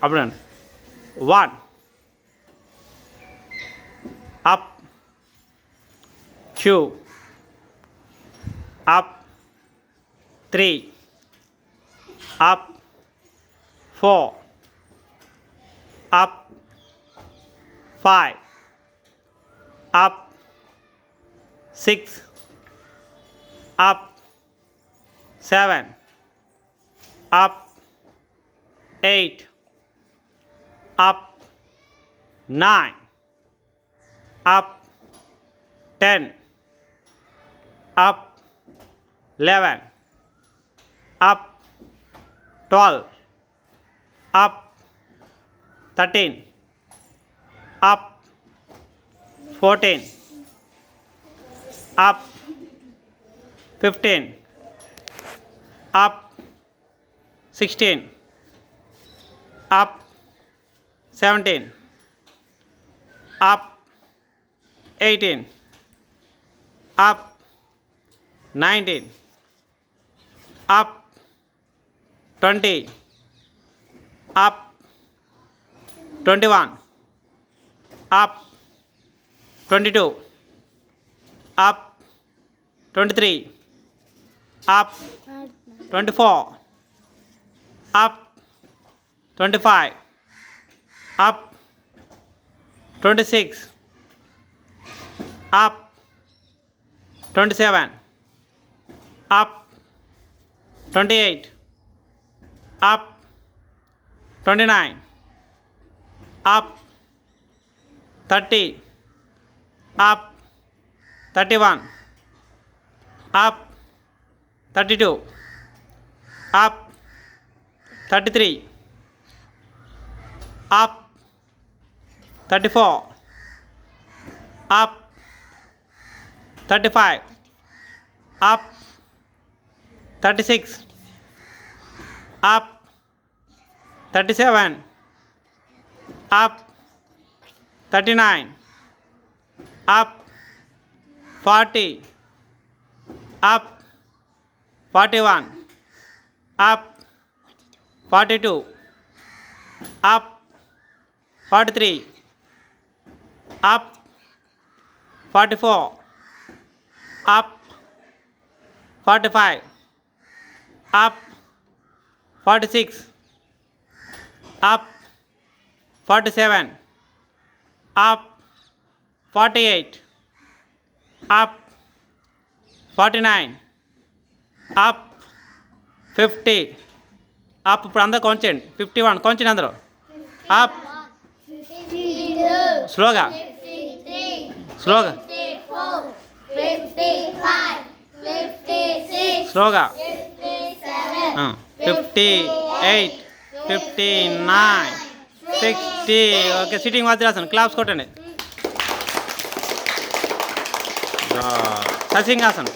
అప్పుడు 1 up 2 up 3 up 4 up 5 up 6 up 7 up 8 up 9 up 10 up 11 up 12 up 13 up 14 up 15 up 16 up 17 up 18 up 19 up 20 up 21 up 22 up 23 up 24 up 25 up 26 up 27 up 28 up 29 up 30 up 31 up 32 up 33 up 34 up 35 up 36 up 37 up 39 up 40 up 41 up 42 up 43 up 44 up 45 up 46 up 47 up 48 up 49 up 50 up ఇప్పుడు అందరూ count చేయండి 51 count చేయండి అందరూ up స్లోగా స్లోగా స్లోగా 58 59 60 okay sitting వదిలేస్తాను claps కొట్టండి ససింహాసనం